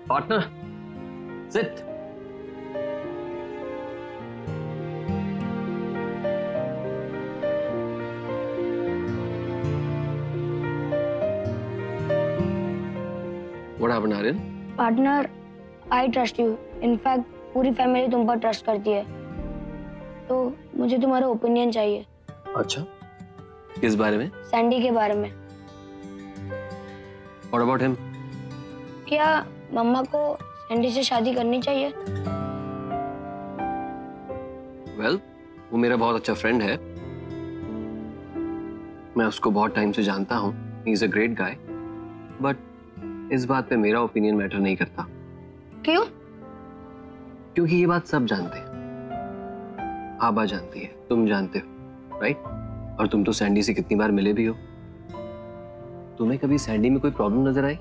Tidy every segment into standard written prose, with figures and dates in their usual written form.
Partner, sit. What happened, Aryan? Partner, I trust you. In fact पूरी family तुम पर trust करती है, तो मुझे तुम्हारा ओपिनियन चाहिए। अच्छा, किस बारे में? सैंडी के बारे में। What about him? क्या मम्मा को सैंडी से शादी करनी चाहिए? Well, वो मेरा बहुत अच्छा फ्रेंड है। मैं उसको बहुत टाइम से जानता हूँ। He is a great guy. But इस बात पे मेरा ओपिनियन मैटर नहीं करता। क्यों? क्योंकि ये बात सब जानते हैं। आबा जानती है, तुम जानते हो, राइट? और तुम तो सैंडी से कितनी बार मिले भी हो। तुम्हें कभी सैंडी में कोई प्रॉब्लम नजर आई?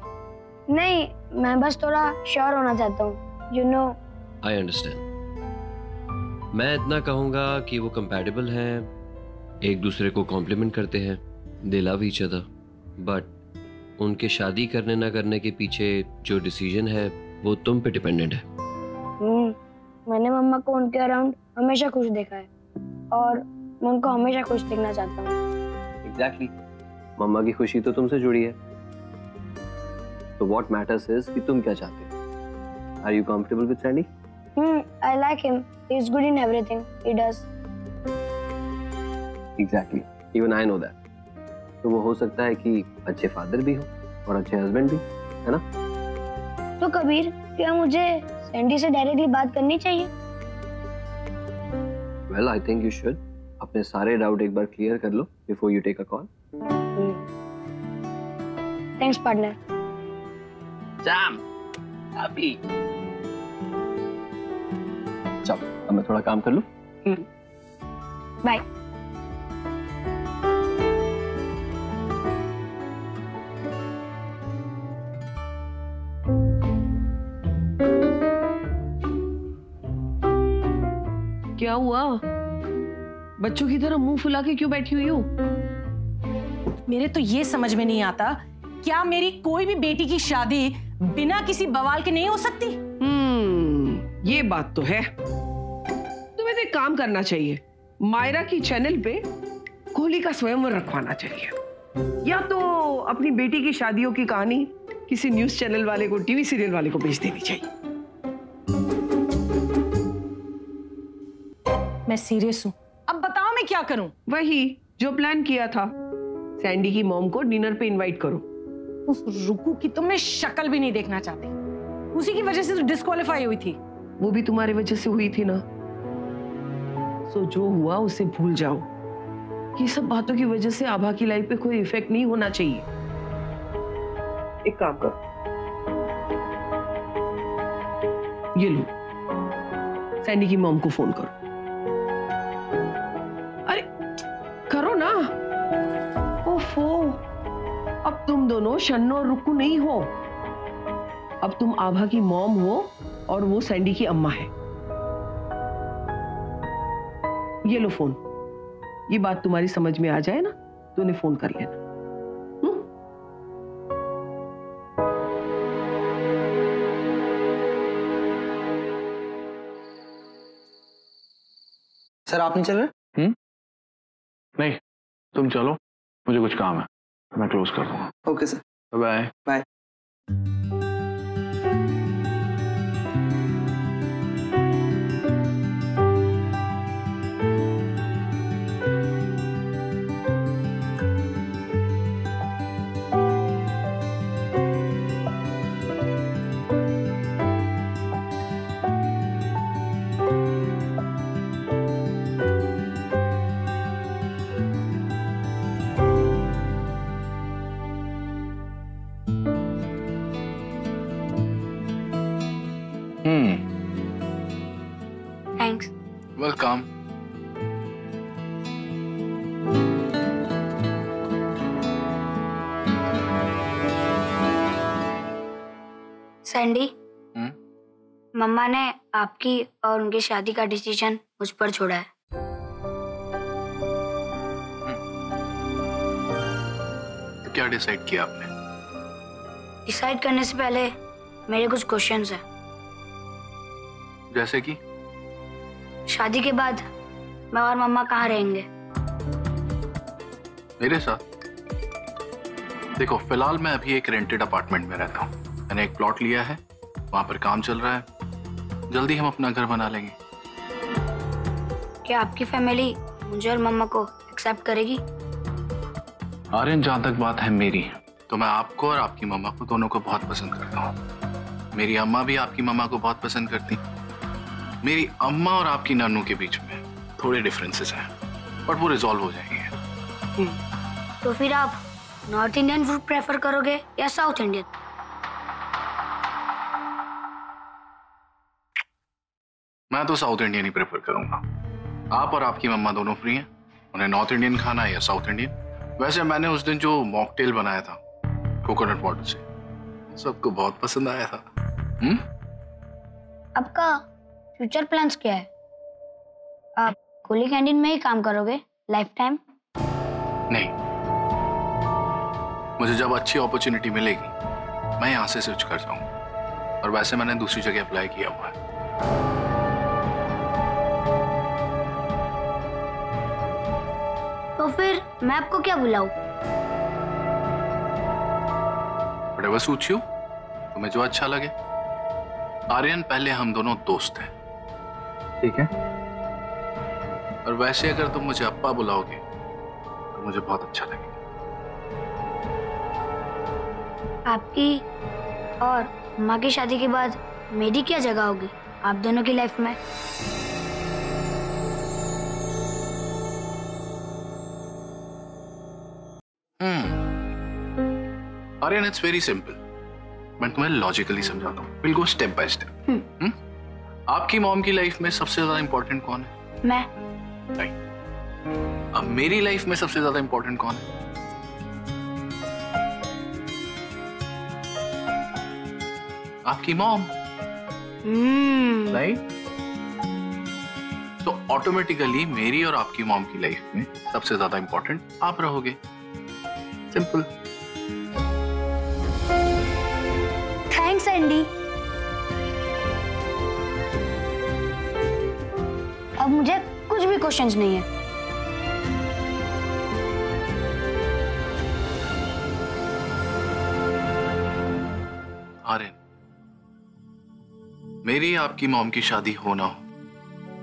नहीं, मैं बस थोड़ा श्योर होना चाहता हूँ। You know. I understand. मैं इतना कहूंगा कि वो कंपैटिबल हैं, एक दूसरे को कॉम्प्लीमेंट करते हैं, दे लव ईच अदर, बट उनके शादी करने ना करने के पीछे जो डिसीजन है वो तुम पे डिपेंडेंट है। मैंने मम्मा को उनके अराउंड हमेशा खुश देखा है और मैं उनको हमेशा खुश देखना चाहता हूँ। एग्जैक्टली। मम्मा की खुशी तो तुमसे जुड़ी है। तो व्हाट मैटर्स इज कि तुम क्या चाहते हो। Are you comfortable with Sandy? I like him. He is good in everything he does. Exactly. Even I know that. तो वो हो सकता है कि अच्छे फादर भी हो और अच्छे हस्बैंड भी, है ना? तो कबीर, क्या मुझे सैंडी से डायरेक्टली बात करनी चाहिए? Well, I think you should. अपने सारे डाउट एक बार क्लियर कर लो before you take a call. Thanks, partner. Sam, अभी। चलो, अब मैं थोड़ा काम कर लूं। Bye. क्या हुआ? बच्चों की तरह मुंह फुला के क्यों बैठी हुई हो? मेरे तो ये समझ में नहीं आता, क्या मेरी कोई भी बेटी की शादी बिना किसी बवाल के नहीं हो सकती? ये बात तो है। तुम्हें तो एक काम करना चाहिए, मायरा की चैनल पे कोहली का स्वयंवर रखवाना चाहिए, या तो अपनी बेटी की शादियों की कहानी किसी न्यूज चैनल वाले को, टीवी सीरियल वाले को भेज देनी चाहिए। मैं सीरियस हूँ, अब बताओ मैं क्या करूं? वही जो प्लान किया था, सैंडी की मॉम को डिनर पे इनवाइट करो। उस रुकू की तो मैं शक्ल भी नहीं देखना चाहती, उसी की वजह से तो डिस्क्वालीफाई हुई थी। वो भी तुम्हारी वजह से हुई थी ना। सो जो हुआ उसे भूल जाओ। ये सब बातों की वजह से आभा की लाइफ पे कोई इफेक्ट नहीं होना चाहिए। एक काम करो, ये लो, सैंडी की मॉम को फोन करो। अरे करो ना। ओफो, अब तुम दोनों शन्नो और रुक्कू नहीं हो, अब तुम आभा की मॉम हो और वो सैंडी की अम्मा है। ये लो फोन, ये बात तुम्हारी समझ में आ जाए ना तो उन्हें फोन कर लेना। सर आप नहीं चल रहे? नहीं, तुम चलो, मुझे कुछ काम है, मैं क्लोज कर दूंगा। Okay sir, bye bye. Thanks. Welcome. Sandy, मम्मा ने आपकी और उनकी शादी का डिसीजन मुझ पर छोड़ा है। तो क्या डिसाइड किया आपने? डिसाइड करने से पहले मेरे कुछ क्वेश्चंस हैं। जैसे कि? शादी के बाद मैं और मम्मा कहाँ रहेंगे? मेरे साथ। देखो, फिलहाल मैं अभी एक रेंटेड अपार्टमेंट में रहता हूँ। मैंने एक प्लॉट लिया है, वहां पर काम चल रहा है। जल्दी हम अपना घर बना लेंगे। क्या आपकी फैमिली मुझे और मम्मा को एक्सेप्ट करेगी? आर्यन, जहां तक बात है मेरी, तो मैं आपको और आपकी मम्मा को दोनों को बहुत पसंद करता हूँ। मेरी अम्मा भी आपकी मम्मा को बहुत पसंद करती। मेरी अम्मा और आपकी नानू के बीच में थोड़े डिफरेंसेस हैं, बट वो रिजॉल्व हो जाएंगे। तो फिर आप नॉर्थ इंडियन फूड प्रेफर करोगे या साउथ इंडियन? मैं तो साउथ इंडियन ही प्रेफर करूंगा। आप और आपकी मम्मा दोनों फ्री हैं, उन्हें नॉर्थ इंडियन खाना है या साउथ इंडियन। वैसे मैंने उस दिन जो मॉकटेल बनाया था कोकोनट वाटर से, सबको बहुत पसंद आया था। आपका फ्यूचर प्लान्स क्या है? आप कोहली कैंटीन में ही काम करोगे लाइफ टाइम? नहीं, मुझे जब अच्छी अपॉर्चुनिटी मिलेगी मैं यहाँ से स्विच कर जाऊंगा। और वैसे मैंने दूसरी जगह अप्लाई किया हुआ है। तो फिर मैं आपको क्या बुलाऊं? Whatever suits you, तुम्हें जो अच्छा लगे। आर्यन, पहले हम दोनों दोस्त हैं, ठीक है? और वैसे अगर तुम मुझे अप्पा बुलाओगे तो मुझे बहुत अच्छा लगेगा। आपकी और माँ की शादी के बाद मेरी क्या जगह होगी आप दोनों की लाइफ में? Aryan, it's very simple. मैं तुम्हें लॉजिकली समझाता हूँ। Will go step by step. आपकी मॉम की लाइफ में सबसे ज्यादा इंपॉर्टेंट कौन है? मैं। नहीं। अब मेरी लाइफ में सबसे ज्यादा इंपॉर्टेंट कौन है? आपकी मॉम, राइट? तो ऑटोमेटिकली मेरी और आपकी मॉम की लाइफ में सबसे ज्यादा इंपॉर्टेंट आप रहोगे। सिंपल। Thanks Andy. अब मुझे कुछ भी क्वेश्चंस नहीं है। आर्यन, मेरी आपकी मॉम की शादी हो ना हो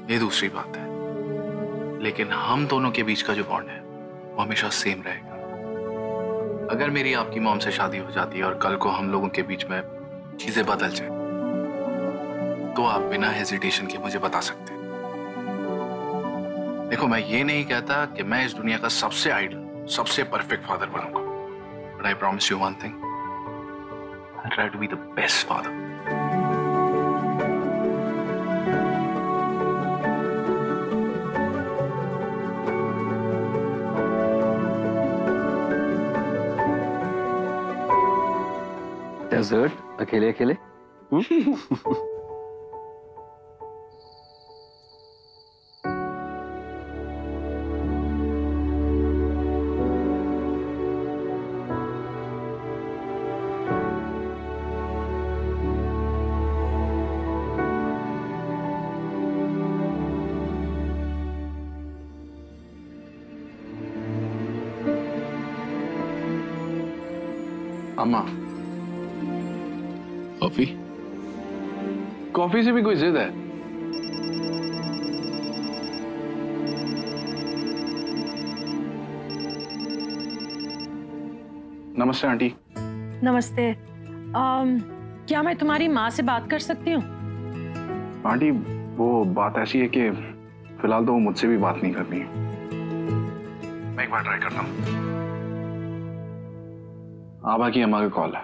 ये दूसरी बात है, लेकिन हम दोनों के बीच का जो बॉन्ड है वो हमेशा सेम रहेगा। अगर मेरी आपकी मॉम से शादी हो जाती है और कल को हम लोगों के बीच में चीजें बदल जाए तो आप बिना हेजिटेशन के मुझे बता सकते हैं। देखो, मैं ये नहीं कहता कि मैं इस दुनिया का सबसे आइडल, सबसे परफेक्ट फादर बनूंगा, but I promise you one thing, I try to be the best father. Dessert अकेले अकेले? अम्मा, कॉफी? कॉफी से भी कोई जिद है? नमस्ते आंटी। नमस्ते। क्या मैं तुम्हारी माँ से बात कर सकती हूँ? आंटी, वो बात ऐसी है कि फिलहाल तो वो मुझसे भी बात नहीं कर रही है। मैं एक बार ट्राई करता हूँ। आभा की अम्मा का कॉल है।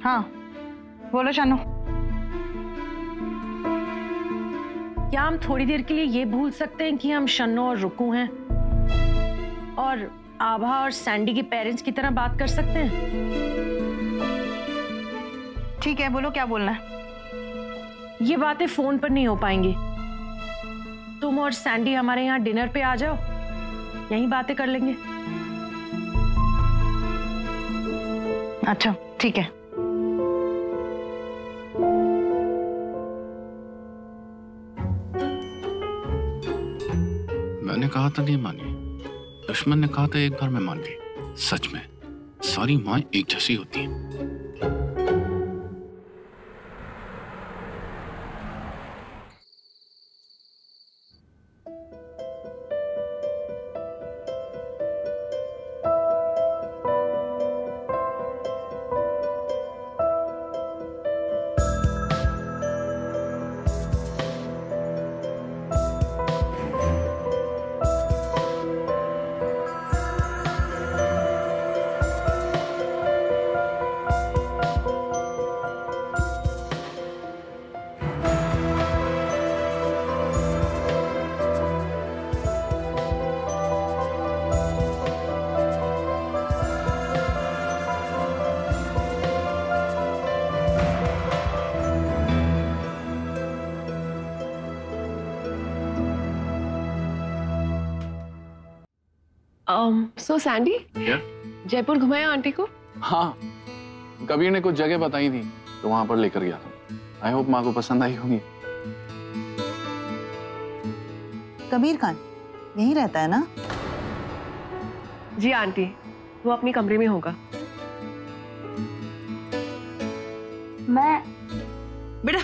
हाँ, बोलो शानू। क्या हम थोड़ी देर के लिए ये भूल सकते हैं कि हम शन्नो और रुकू हैं और आभा और सैंडी के पेरेंट्स की तरह बात कर सकते हैं? ठीक है, बोलो क्या बोलना है। ये बातें फोन पर नहीं हो पाएंगी। तुम और सैंडी हमारे यहाँ डिनर पे आ जाओ, यहीं बातें कर लेंगे। अच्छा ठीक है। मैंने कहा था नहीं मानी, दुश्मन ने कहा था एक बार मैं मान गई। सच में सारी माँ एक जैसी होती हैं। सो सैंडी, जयपुर घुमाया आंटी को? हाँ, कबीर ने कुछ जगह बताई थी तो वहां पर लेकर गया था। आई होप माँ को पसंद आई होगी। कबीर खान यहीं रहता है ना? जी आंटी, वो अपनी कमरे में होगा। मैं बेटा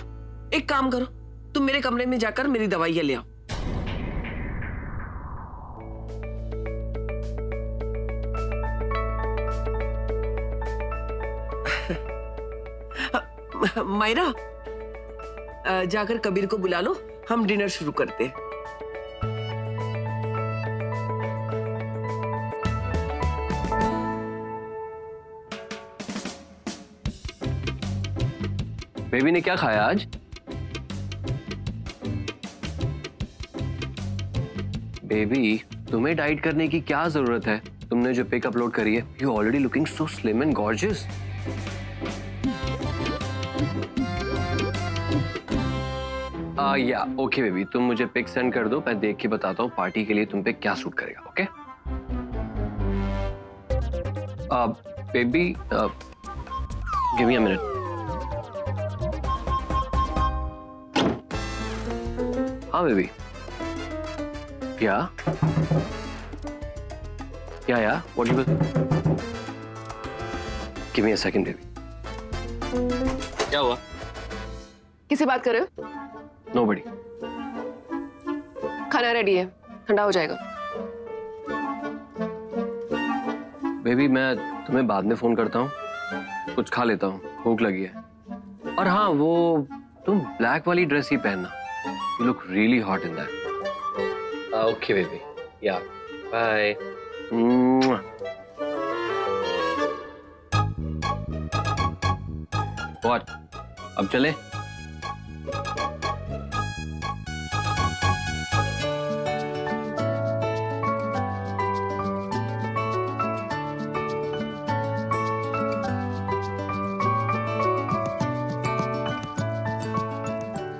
एक काम करो, तुम मेरे कमरे में जाकर मेरी दवाइयां ले आओ। मायरा, जाकर कबीर को बुला लो, हम डिनर शुरू करते हैं। बेबी ने क्या खाया आज? बेबी, तुम्हें डाइट करने की क्या जरूरत है? तुमने जो पिक अपलोड करी है, you already looking so slim and gorgeous. या ओके बेबी, तुम मुझे पिक सेंड कर दो, मैं देख के बताता हूँ पार्टी के लिए तुम पे क्या सूट करेगा। Okay baby, give me a minute. हाँ बेबी, क्या क्या यार, what you give me a second baby. क्या हुआ? किससे बात कर रहे हो? नोबडी। खाना रेडी है, ठंडा हो जाएगा। बेबी मैं तुम्हें बाद में फोन करता हूँ, कुछ खा लेता हूँ, भूख लगी है। और हाँ, वो तुम ब्लैक वाली ड्रेस ही पहनना, you look really hot in that. Okay baby, या बाय। व्हाट, अब चले?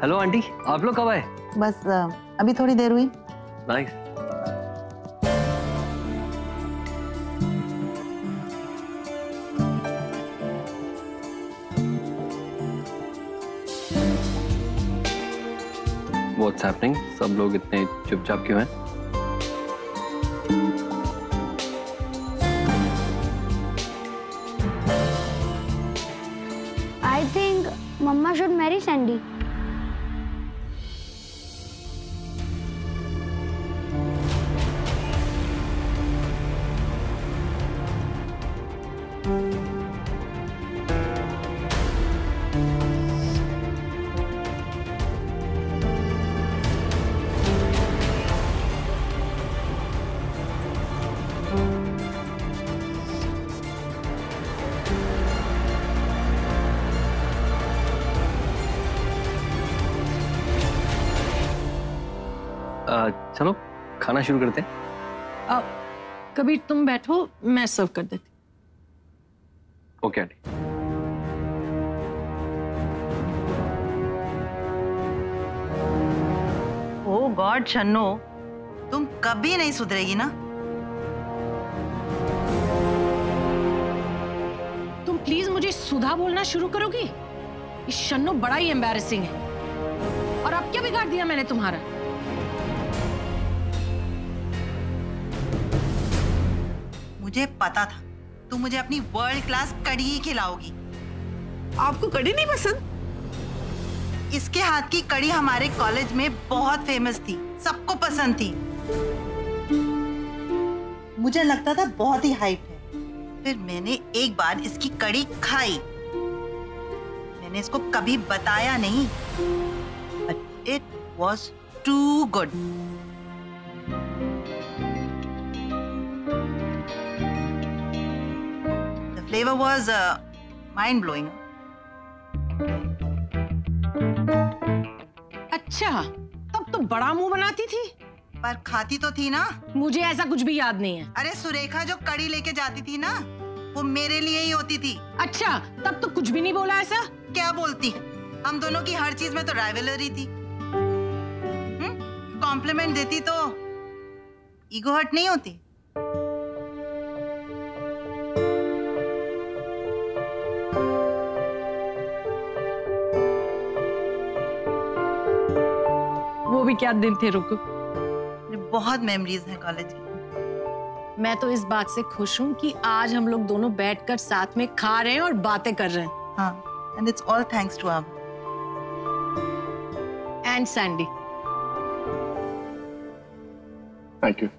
हेलो आंटी, आप लोग कब आए? बस अभी थोड़ी देर हुई। नाइस। What's happening? सब लोग इतने चुपचाप क्यों हैं? I think Mama should marry Sandy. चलो खाना शुरू करते हैं। कबीर तुम बैठो, मैं सर्व कर देती। Okay aunty. Oh god Channo, तुम कभी नहीं सुधरेगी ना। तुम प्लीज मुझे सुधा बोलना शुरू करोगी? ये शन्नो बड़ा ही एम्बैरेसिंग है। और अब क्या बिगाड़ दिया मैंने तुम्हारा? मुझे पता था तुम मुझे अपनी वर्ल्ड क्लास कड़ी ही खिलाओगी। आपको कड़ी नहीं पसंद? इसके हाथ की कड़ी हमारे कॉलेज में बहुत फेमस थी, सबको पसंद थी। मुझे लगता था बहुत ही हाइप है। फिर मैंने एक बार इसकी कड़ी खाई। मैंने इसको कभी बताया नहीं, but it was too good. The flavour was mind blowing. अच्छा, तब तो बड़ा मुंह बनाती थी। पर खाती तो थी ना। मुझे ऐसा कुछ भी याद नहीं है। अरे सुरेखा जो कड़ी लेके जाती थी ना, वो मेरे लिए ही होती थी। अच्छा, तब तो कुछ भी नहीं बोला ऐसा? क्या बोलती? हम दोनों की हर चीज में तो राइवलरी थी। कॉम्प्लीमेंट देती तो ईगो हर्ट नहीं होती। वो भी क्या दिन थे रुकू। बहुत मेमोरीज हैं कॉलेज की। मैं तो इस बात से खुश हूँ कि आज हम लोग दोनों बैठकर साथ में खा रहे हैं और बातें कर रहे हैं। हाँ, and it's all thanks to Abha. And Sandy. Thank you.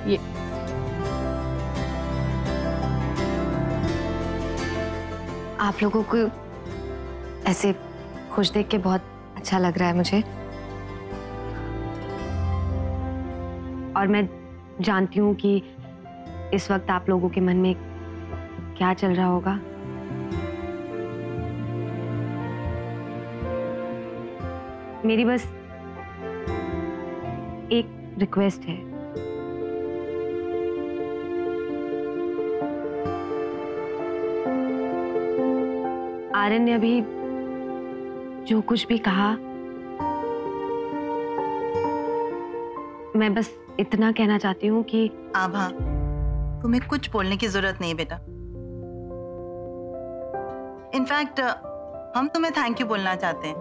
ये आप लोगों को ऐसे खुश देख के बहुत अच्छा लग रहा है मुझे। और मैं जानती हूँ कि इस वक्त आप लोगों के मन में क्या चल रहा होगा। मेरी बस एक रिक्वेस्ट है। आर्यन ने अभी जो कुछ भी कहा, मैं बस इतना कहना चाहती हूँ कि आभा, तुम्हें कुछ बोलने की जरूरत नहीं बेटा। इनफैक्ट हम तुम्हें थैंक यू बोलना चाहते हैं।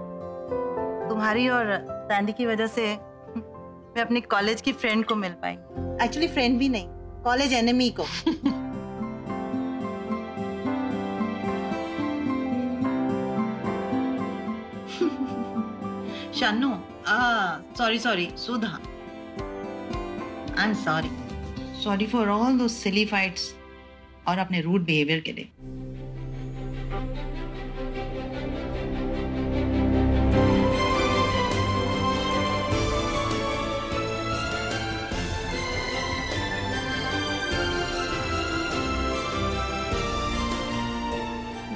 तुम्हारी और सैंडी की वजह से मैं अपने कॉलेज की फ्रेंड को मिल पाई। एक्चुअली फ्रेंड भी नहीं, कॉलेज एनिमी को। Shanu, sorry Sudha, I am sorry for all those silly fights और अपने रूड बिहेवियर के लिए।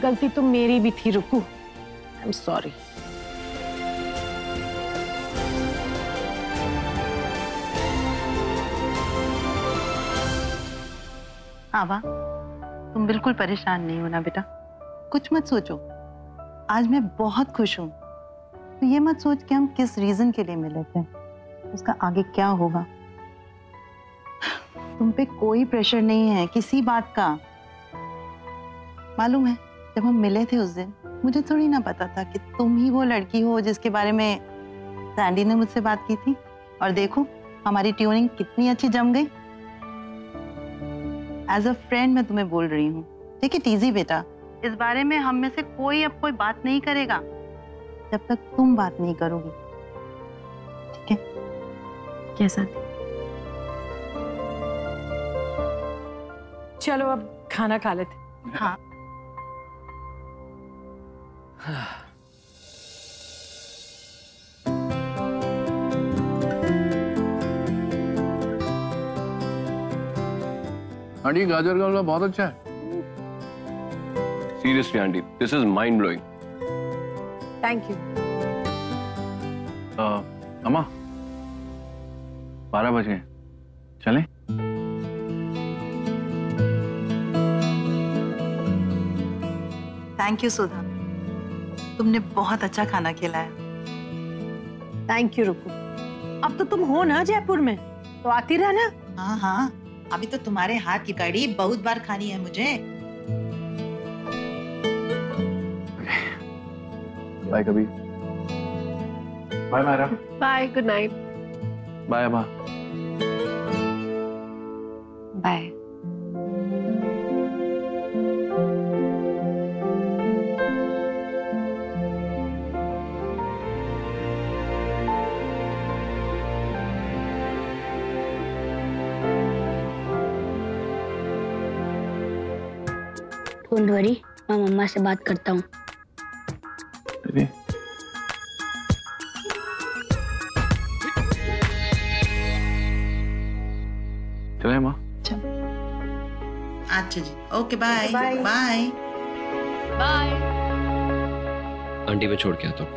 गलती तो मेरी भी थी रुकू। आई एम सॉरी। आवा, तुम बिल्कुल परेशान नहीं होना बेटा। कुछ मत सोचो। आज मैं बहुत खुश हूँ। तो ये मत सोच कि हम किस रीजन के लिए मिले थे, उसका आगे क्या होगा। तुम पे कोई प्रेशर नहीं है किसी बात का। मालूम है, जब हम मिले थे उस दिन, मुझे थोड़ी ना पता था कि तुम ही वो लड़की हो जिसके बारे में सैंडी ने मुझसे बात की थी। और देखो, हमारी ट्यूनिंग कितनी अच्छी जम गई। एज अ फ्रेंड मैं तुम्हें बोल रही हूँ, टेक इट इजी बेटा। इस बारे में हम में से कोई अब कोई बात नहीं करेगा जब तक तुम बात नहीं करोगी, ठीक है? कैसा? चलो अब खाना खा लेते। हाँ, आंटी, गाजर का हलवा बहुत अच्छा है। Seriously aunty, this is mind blowing. Thank you. अम्मा, 12 बजे चलें? थैंक यू सुधा, तुमने बहुत अच्छा खाना खिलाया। थैंक यू रुकू। अब तो तुम हो ना जयपुर में, तो आती रहना। हाँ हाँ, अभी तो तुम्हारे हाथ की कड़ी बहुत बार खानी है मुझे। बाय कभी। Bye Myra. Bye, good night. Bye अबा। बाय। डोंट वरी, मैं मम्मा से बात करता हूँ। चले माँ। अच्छा जी, okay bye bye. Bye. Aunty मैं छोड़ के आता हूँ।